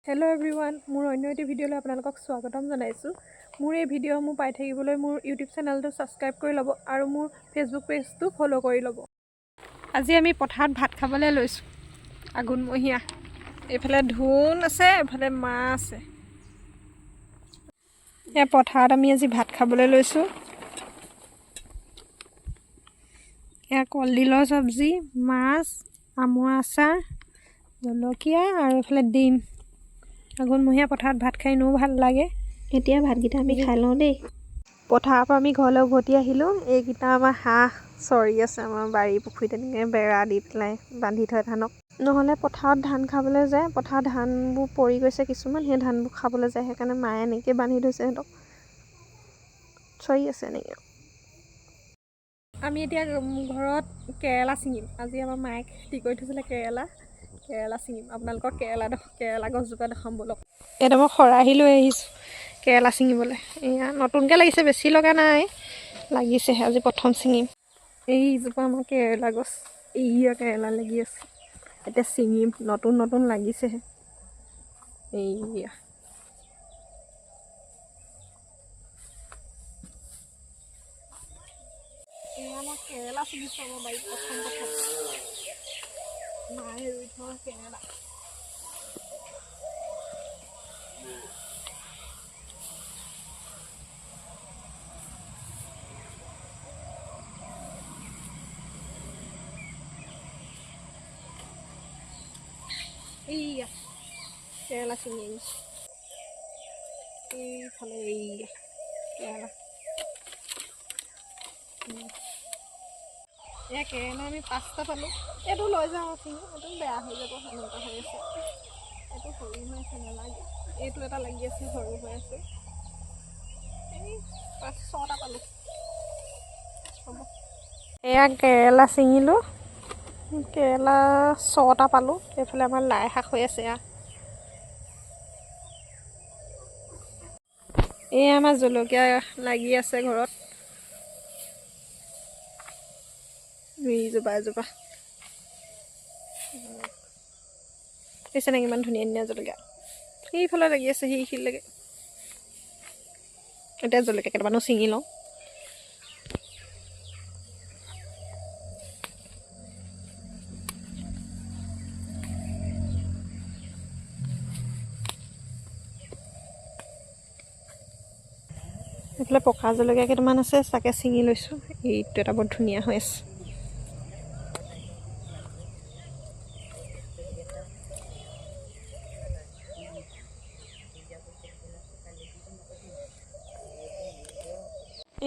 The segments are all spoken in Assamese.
হেল্ল' এভৰিৱান, মোৰ অন্য এটি ভিডিঅ'লৈ আপোনালোকক স্বাগতম জনাইছোঁ। মোৰ এই ভিডিঅ'সমূহ পাই থাকিবলৈ মোৰ ইউটিউব চেনেলটো ছাবস্ক্ৰাইব কৰি ল'ব আৰু মোৰ ফেচবুক পেজটো ফ'ল' কৰি ল'ব। আজি আমি পথাৰত ভাত খাবলৈ লৈছোঁ। আঘোণমহীয়া এইফালে ধুন আছে, এইফালে মাছ আছে। এই পথাৰত আমি আজি ভাত খাবলৈ লৈছোঁ। এয়া কলডিলৰ চব্জি, মাছ, আমৰ আচাৰ, জলকীয়া আৰু এইফালে ডিম। আঘোণমহীয়া পথাৰত ভাত খাই এনেও ভাল লাগে। এতিয়া ভাতকেইটা আমি খাই লওঁ দেই। পথাৰৰ পৰা আমি ঘৰলৈ উভতি আহিলোঁ। এইকেইটা আমাৰ হাঁহ চৰি আছে আমাৰ বাৰী পুখুৰীত, তেনেকৈ বেৰা দি পেলাই বান্ধি থয় ধানক। নহ'লে পথাৰত ধান খাবলৈ যায়, পথাৰত ধানবোৰ পৰি গৈছে কিছুমান, সেই ধানবোৰ খাবলৈ যায়। সেইকাৰণে মায়ে এনেকৈ বান্ধি থৈছে সিহঁতক, চৰি আছে এনেকৈ। আমি এতিয়া ঘৰত কেৰেলা ছিঙিম। আজি আমাৰ মায়ে খেতি কৰি থৈছিলে কেৰেলা ছিঙিম। আপোনালোকক কেৰেলা গছজোপা দেখাম ব'লক। ইয়াত মই খৰাহি লৈ আহিছোঁ কেৰেলা ছিঙিবলৈ। এয়া নতুনকৈ লাগিছে, বেছি লগা নাই, লাগিছেহে, আজি প্ৰথম ছিঙিম। এইজোপা আমাৰ কেৰেলা গছ, এইয়া কেৰেলা লাগি আছে, এতিয়া ছিঙিম, নতুন লাগিছেহে। এইয়া মই কেৰেলা ছিঙিছোঁ আমাৰ বাৰীত প্ৰথম মায়ে ৰুই থোৱা কেৰেলা। এইয়া কেৰেলা ছিঙি আনিছোঁ। এইফালে এইয়া কেৰেলা, এয়া কেৰেলা আমি 5টা পালোঁ। এইটো লৈ যাওঁ ছিঙি, এইটো বেয়া হৈ যাব, সেনেকুৱা হৈ আছে। এইটো সৰু হৈ আছে, নালাগে। এইটো এটা লাগি আছে, সৰু হৈ আছে। এই 5-6টা পালোঁ, হ'ব। এয়া কেৰেলা ছিঙিলোঁ, কেৰেলা 6টা পালোঁ। এইফালে আমাৰ লাই শাক হৈ আছে। এয়া আমাৰ জলকীয়া লাগি আছে ঘৰত, এজোপা পিছে নেকি ইমান ধুনীয়া জলকীয়া। সেইফালে লাগি আছে, সেইখিনিলৈকে। এতিয়া জলকীয়া কেইটামানো ছিঙি লওঁ। এইফালে পকা জলকীয়া কেইটামান আছে, তাকে ছিঙি লৈছোঁ। এইটো এটা বৰ ধুনীয়া হৈ আছে।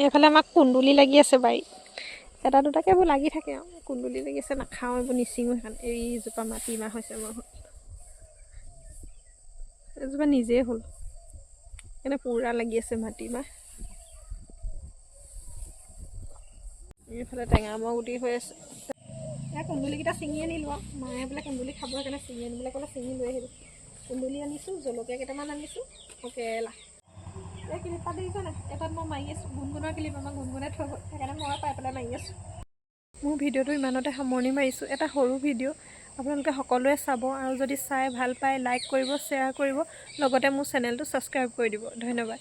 এইফালে আমাক কুন্দুলি লাগি আছে বাৰীত, এটা দুটাকৈ এইবোৰ লাগি থাকে আৰু। কুন্দুলি লাগি আছে, নাখাওঁ, এইবোৰ নিচিঙো। সেইকাৰণে এইজোপা মাটিমাহ হৈছে মোৰ, এইজোপা নিজেই হ'ল, এনে পুৰা লাগি আছে মাটিমাহ। এইফালে টেঙামৰা গুটি হৈ আছে। এই কুন্দুলিকেইটা ছিঙি আনিলোঁ আৰু মায়ে বোলে কুন্দুলি খাব, সেইকাৰণে ছিঙি আনিবলৈ ক'লে, ছিঙি লৈ আহিলোঁ। কুন্দুলি আনিছোঁ, জলকীয়া কেইটামান আনিছোঁ, আৰু কেৰেলা। এই ক্লিপপাত দেখিছে নাই, এটাত মই মাৰি আছোঁ, গুণগুণৰ ক্লিপ, আমাৰ গুণগুণে থৈ গ'ল, সেইকাৰণে মই পাই পেলাই মাৰি আছোঁ। মোৰ ভিডিঅ'টো ইমানতে সামৰণি মাৰিছোঁ। এটা সৰু ভিডিঅ', আপোনালোকে সকলোৱে চাব, আৰু যদি চাই ভাল পায় লাইক কৰিব, শ্বেয়াৰ কৰিব, লগতে মোৰ চেনেলটো ছাবস্ক্ৰাইব কৰি দিব। ধন্যবাদ।